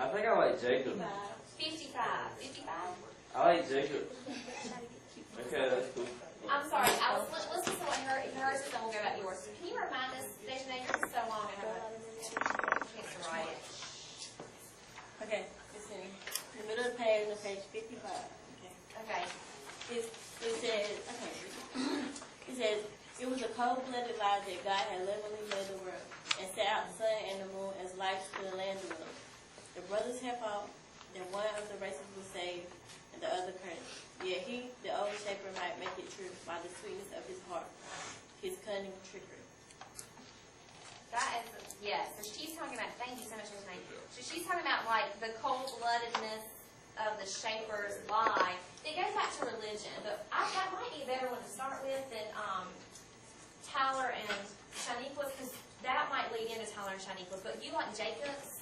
I think I like Jacob. 55. 55? I like Jacob. Okay, that's cool. I'm sorry. Let's listen to what hers is, and we'll go back to yours. Can you remind us, Dejanay, this is so long, I have a chance to write it. Okay, it's in the middle of the page, on page 55. Okay. It says, it was a cold-blooded lie that God had lovingly made the world and set out the sun and the moon as lights to the land below. The brothers had fought, then one of the races was saved, and the other cursed. Yet he, the old shaper, might make it true by the sweetness of his heart, his cunning trickery. That is, yes. So she's talking about, thank you so much for listening. So she's talking about, like, the cold-bloodedness of the shaper's lie. It goes back to religion, but that might be a better one to start with than Tyler and Shaniqua's, because that might lead into Tyler and Shaniqua's. But you like Jacob's?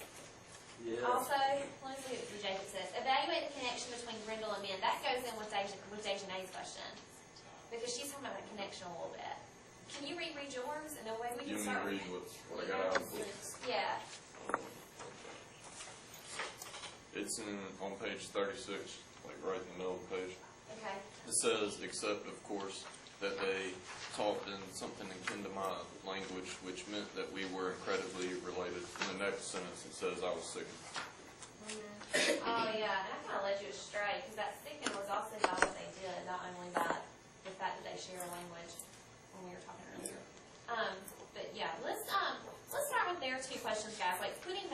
Yeah. Also, let me see what Jacob says. Evaluate the connection between Grendel and Ben. That goes in with Dejanay's question, because she's talking about the connection a little bit. Can you read yours? And then maybe we can start. You want me to read what I got out of the book? Yeah. It's on page 36, like right in the middle of the page. Okay. It says, except, of course, that they talked in something akin to my language, which meant that we were incredibly related. In the next sentence, it says I was sickened. Oh, yeah, and I kind of led you astray, because that sickened was also by what they did, not only by the fact that they share a language when we were talking earlier. But yeah, let's start with their two questions, guys. Like putting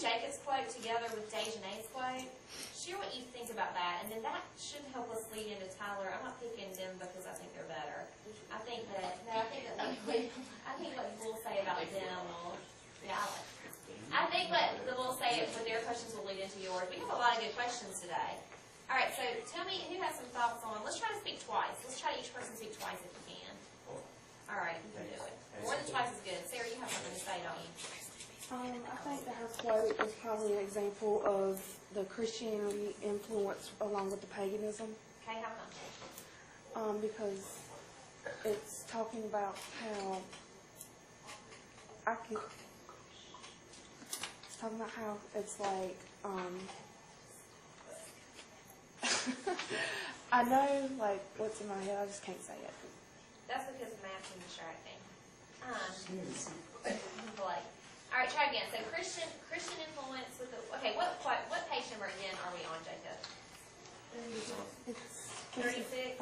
Jacob's quote together with Dejanay's quote. Share what you think about that, and then that should help us lead into Tyler. I'm not picking them because I think they're better. I think what we'll say about them will, I think what we'll say with their questions will lead into yours. We have a lot of good questions today. All right, so tell me who has some thoughts on. Let's try to speak twice. Let's try each person to speak twice if you can. All right, you can do it. More than twice is good. Sarah, you have something to say, don't you? I think that her quote is probably an example of the Christianity influence along with the paganism. Okay, how much? Because it's talking about how it's talking about how it's like, I know, like, what's in my head, I just can't say it. That's because math is distracting. Like, all right, try again. So Christian influence with the. Okay, what page number again are we on, Jacob? It's 36.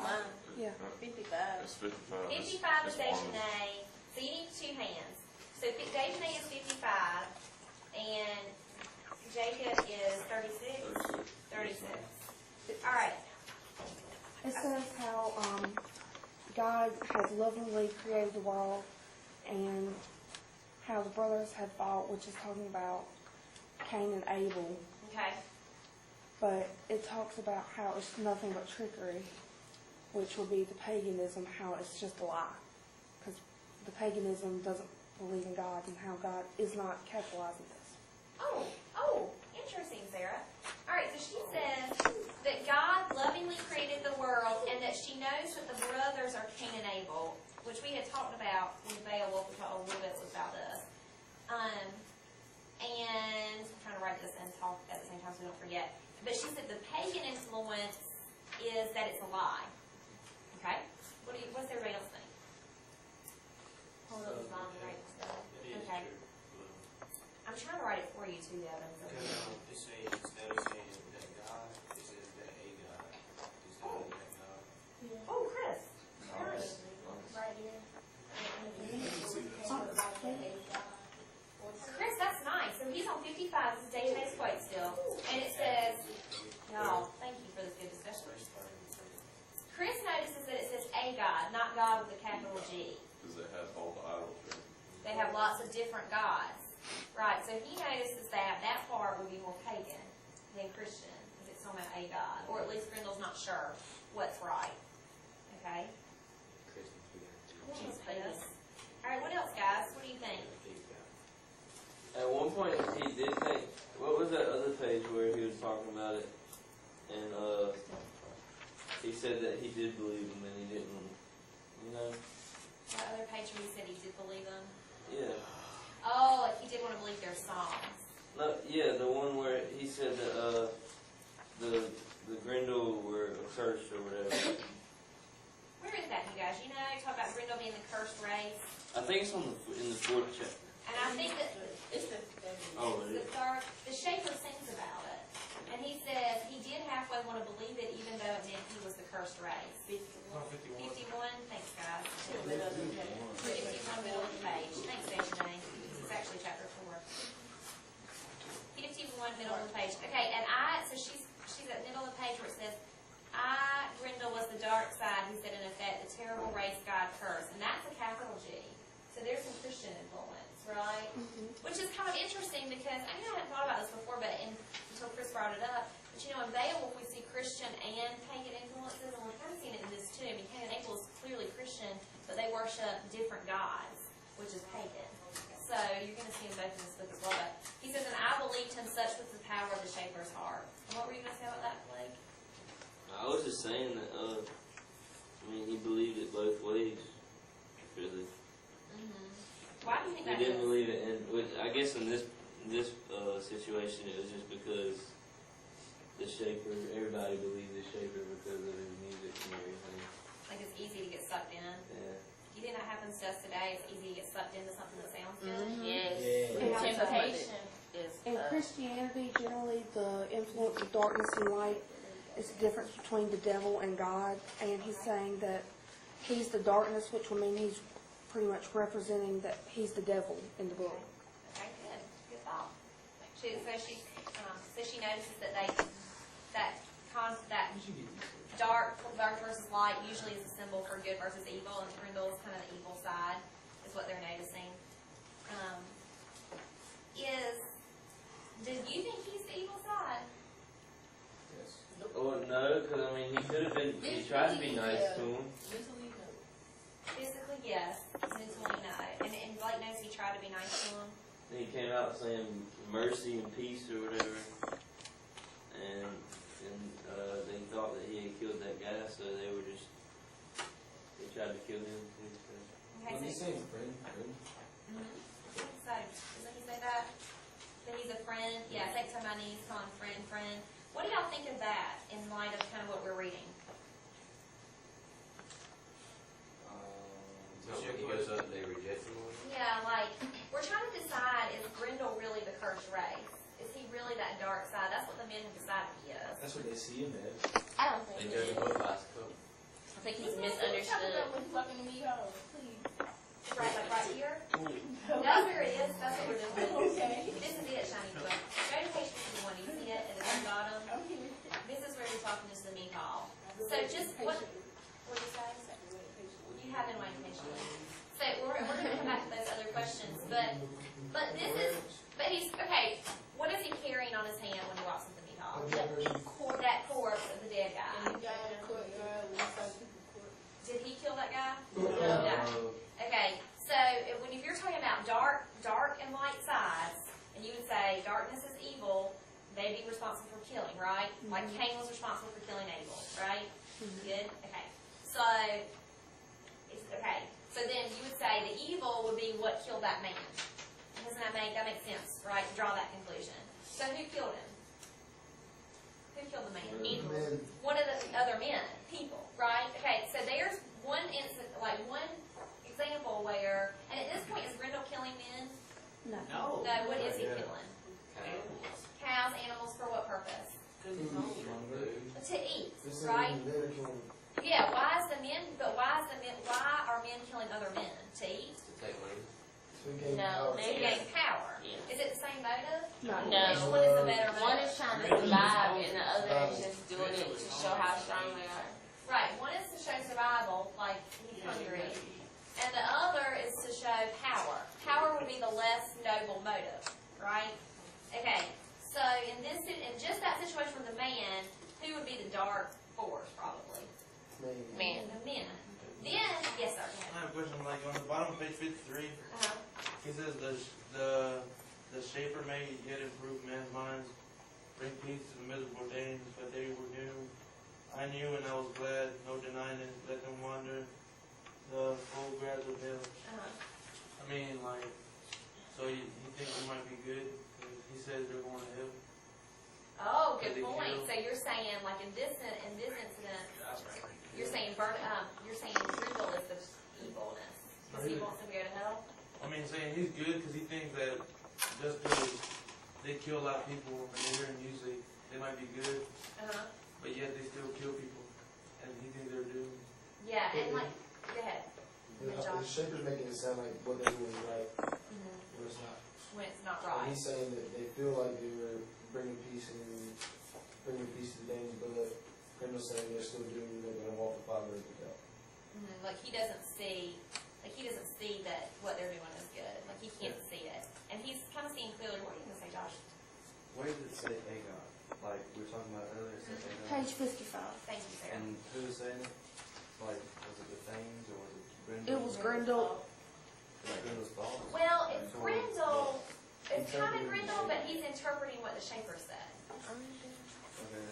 Yeah. 55. It's 55. 55 is Dejanay. So you need two hands. So Dejanay is 55, and Jacob is 36. 36. All right. It says how God has lovingly created the world and how the brothers had fought, which is talking about Cain and Abel. Okay. But it talks about how it's nothing but trickery, which will be the paganism, how it's just a lie. Because the paganism doesn't believe in God and how God is not capitalizing this. Oh, interesting, Sarah. All right, so she says that God lovingly created the world and that she knows that the brothers are Cain and Abel, which we had talked about in Beowulf. We talked a little bit about this. And I'm trying to write this and talk at the same time so we don't forget. But she said the pagan influence is that it's a lie. Okay? What's everybody else think? Hold up, Mom, right? Okay. I'm trying to write it for you too, Devin. So it says instead of saying that God, it says that a God. Instead of that God. Yeah. Oh, Chris. Right here. Chris, that's nice. So he's on 55. This is Dejanay's quote still. And it says, no, thank you for this good discussion. Chris notices that it says a God, not God with a capital G. Because it has all the idols. They have lots of different gods. Right, so he notices that part would be more pagan than Christian, if it's talking about a God. Or at least Grendel's not sure what's right. Okay? Alright, what else, guys? What do you think? At one point, he did think. What was that other page where he was talking about it? And he said that he did believe him and he didn't. You know? That other page where he said he did believe them? Yeah. Oh, like he did want to believe their songs. No. Yeah, the one where he said that the Grendel were cursed or whatever. Where is that, you guys? You know, talk about Grendel being the cursed race. I think it's in the 4th chapter. And I think that It's the Oh, it is. the Shaper sings about it. And he says he did halfway want to believe it, even though it meant he was the cursed race. 51. Thanks, guys. 51, middle of the page. Thanks, Benjamin. It's actually chapter 4. 51, middle of the page. Okay, and so she's at the middle of the page where it says, Grendel was the dark side, he said in effect, the terrible race God cursed. And that's a capital G. So there's some Christian influence, right? Which is kind of interesting because, I hadn't thought about this before, but until Chris brought it up. But you know, in Beowulf we see Christian and pagan influences, and we're kind of seeing it in this too. I mean, Cain and Abel is clearly Christian, but they worship different gods, which is pagan. So you're going to see them both in this book as well. But he says, and I believed him, such was the power of the Shaper's heart. And what were you going to say about that, Blake? I was just saying that, he believed it both ways, really. Why do you think He that didn't is? believe it, and I guess in this situation it was just because the Shaper, everybody believed the Shaper because of his music and everything. Like it's easy to get sucked in. Yeah. Do you think that happens to us today? It's easy to get sucked into something that sounds good? Yes. Yeah. Temptation is In Christianity, generally, the influence of darkness and light is the difference between the devil and God. And he's saying that he's the darkness, which will mean he's pretty much representing that he's the devil in the book. Okay, good. Good thought. So she notices that that dark versus light usually is a symbol for good versus evil, and Grendel is kind of the evil side, is what they're noticing. Do you think he's the evil side? Oh, no, because, he could have been, he tried to be nice to him. Physically, yes. Mentally, no. And Blake knows he tried to be nice to him. And he came out saying mercy and peace or whatever. And they thought that he had killed that guy, so they tried to kill him too. So. Okay, When you so, say friend, so, doesn't he say that? That he's a friend? Yeah, take some of my knees, call him friend. What do y'all think of that in light of kind of what we're reading? he goes up and they reject him. Yeah, like, we're trying to decide, is Grendel really the cursed race? Is he really that dark side? That's what the men have decided he is. That's what they see him as. I don't They think judge it him is. both by his coat. I think he's misunderstood. Right here? That's where it is. That's what we're doing. This is it, shiny book. Go to page 51. You see it at the bottom? This is where he's talking to the Michal. So just, what do you say? You have been waiting patiently. So we're going to come back to those other questions. But he's, okay, what is he carrying on his hand when he walks into the Michal? That corpse of the dead guy. Did he kill that guy? No. Okay, so if you're talking about dark and light sides, and you would say darkness is evil, they'd be responsible for killing, right? Like Cain was responsible for killing Abel, right? Good? Okay. So then you would say the evil would be what killed that man. Doesn't that make sense, right? To draw that conclusion. So who killed him? Who killed the man? Evil. One of the other men, people, right? Okay, so there's one instance, like one example where, and at this point, is Grendel killing men? No. No, what is he killing? Cows, animals, for what purpose? To eat, right? Yeah, why are men killing other men? To eat? To take money. No, To gain power. Yeah. Is it the same motive? No. Which one is the better motive? One is trying to survive, and the other is just doing it to show how strong they are. Right, one is to show survival, like he's hungry, and the other is to show power. Power would be the less noble motive, right? Okay, so in just that situation with the man, who would be the dark force, probably? Man. The men. Then, yes, sir. I have a question, like on the bottom of page 53, Uh-huh. it says the Shaper may yet improve men's minds, bring peace to the miserable days, but they were new. I knew and I was glad, no denying it, let them wander the full grass of hell. Uh-huh. I mean, like, so you think it might be good? 'Cause he says they're going to hell. Oh, good They point. kill. So you're saying, like in this incident, you're saying Grendel is the evilness because he wants them to go to hell. I mean, saying he's good because he thinks that just because they kill a lot of people and they hear him usually, they might be good, but yet they still kill people, and he thinks they're doomed. Yeah, and like, go ahead. The Shaper's making it sound like what they're doing is right, where it's not. When it's not And right. he's saying that they feel like they're bringing peace to the Danes, but Grendel's saying they're still doomed, they're gonna walk the fire to death. Like he doesn't see that what they're doing is good. Like he can't see it, and he's kind of seeing clearly. What are you gonna say, Josh? Where does it say Aegon? Like we were talking about earlier, it says Aegon. Page 55. Thank you, Sarah. And who was saying it? Like, was it the Thames or was it Grendel? It was Grendel. Like Grendel's fault? Well, it's Grendel. It's kind of Grendel, but he's interpreting what the Shaper said. Okay.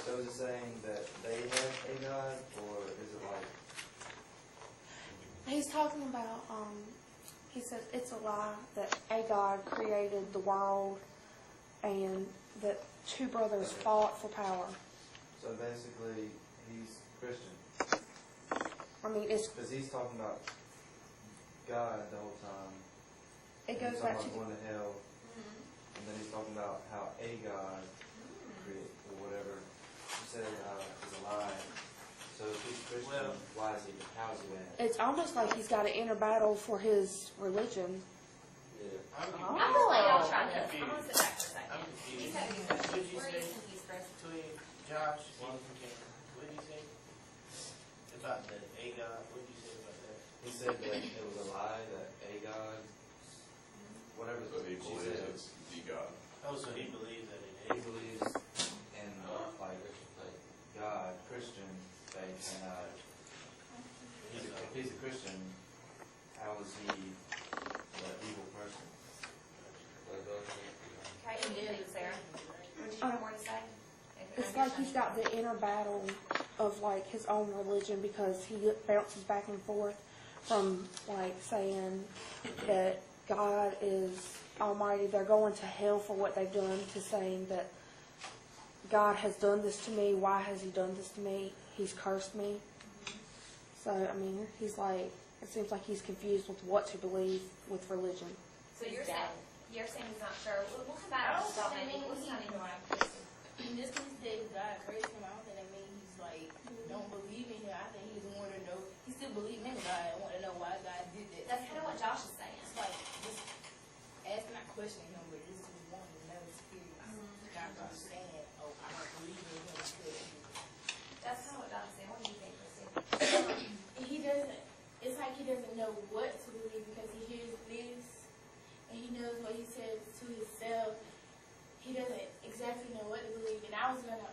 So is it saying that they have Aegon, or is it like, He's talking about, he says it's a lie that a God created the world and that two brothers fought for power. so basically he's Christian? I mean, Because he's talking about God the whole time. it and goes he's back talking to, about going to hell, and then he's talking about how a God create or whatever he said is a lie. So if he's Christian, Well- why is he? How is he that? it's almost like he's got an inner battle for his religion. Yeah. I'm gonna let y'all try this. I'm gonna sit back for a second. I'm He's confused. having a What question. did you Where are you say confused, Chris? between Josh and what did you say about the Aegon? What did you say about that? He said that it was a lie that a God, whatever So he she believes said, it's the God. Oh, so he believes that it he is. believes in like God, Christian faith, and if he's a Christian, how is he an evil person? Okay, what do you think, Sarah? What did you have more to say? It's like he's got the inner battle of like his own religion because he bounces back and forth from like saying that God is almighty, they're going to hell for what they've done, to saying that God has done this to me, why has he done this to me, he's cursed me. So, I mean, he's like, it seems like he's confused with what to believe with religion. So you're saying he's not sure. We'll come back to that maybe. What's not even like Just because he said God cursed him, I don't think that means he's like, don't believe in him. I think he just wanted to know, he still believes in God and want to know why God did that. That's kind of what Josh is saying. It's like, just asking, not questioning him, but just wanting to know his spirit. Not understand, oh, I don't believe in him because That's kind of what Josh is saying. What do you think, Christy? he doesn't, it's like he doesn't know what to believe because he hears this and he knows what he says to himself. He doesn't exactly know what to believe. And I was going to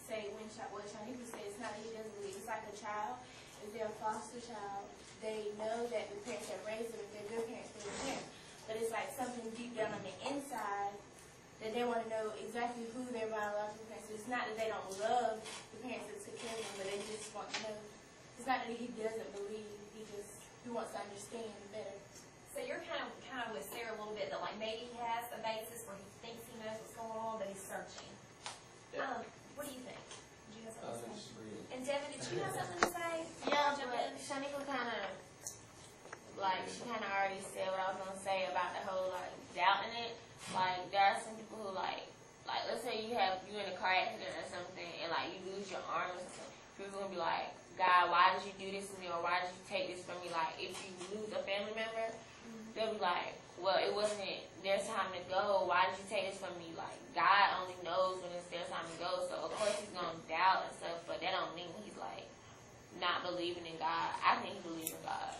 say what Shaniqua said, it's not that he doesn't believe. It's like a child. If they're a foster child, they know that the parents have raised them. If they're good parents, they're good parents. But it's like something deep down on the inside that they want to know exactly who their biological parents are. It's not that they don't love the parents that took care of them, but they just want to know. It's not that he doesn't believe. He wants to understand better. So you're kind of with Sarah a little bit that like maybe he has a basis where he thinks he knows what's going on, but he's searching. Yeah. What do you think? Did you have I something to say? disagree. And Devin, did you have something to say? Yeah, Jump but in. Shaniqua kind of, like, she kind of already said what I was going to say about the whole, like, doubting it. Like, there are some people who, like, let's say you in a car accident or something, and, like, you lose your arm or something. People going to be like, God, why did you do this to me, or why did you take this from me? Like, if you lose a family member, they'll be like, well, it wasn't their time to go. Why did you take this from me? Like, God only knows when it's their time to go. So, of course, he's going to doubt and stuff, but that don't mean he's, like, not believing in God. I think he believes in God.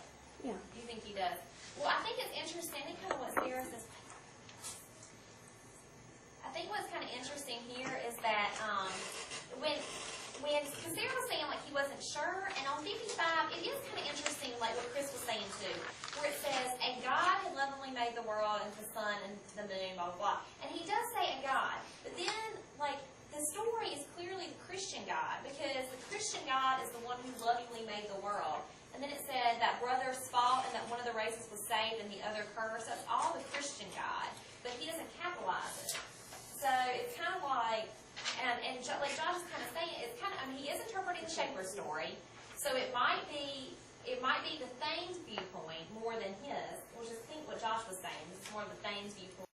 Yeah. You think he does? Well, I think it's interesting. I think kind of what Sarah says. I think what's kind of interesting here is that when because Sarah was saying like he wasn't sure, and on 55 it is kind of interesting, like what Chris was saying too, where it says, "And God had lovingly made the world and the sun and the moon, blah blah blah." And he does say a God, but then like the story is clearly the Christian God, because the Christian God is the one who lovingly made the world. And then it said that brothers fought and that one of the races was saved and the other cursed. That's all the Christian God, but he doesn't capitalize it. like Josh is kind of saying, it's kind of, I mean, he is interpreting the Shaper story, so it might be the Thames viewpoint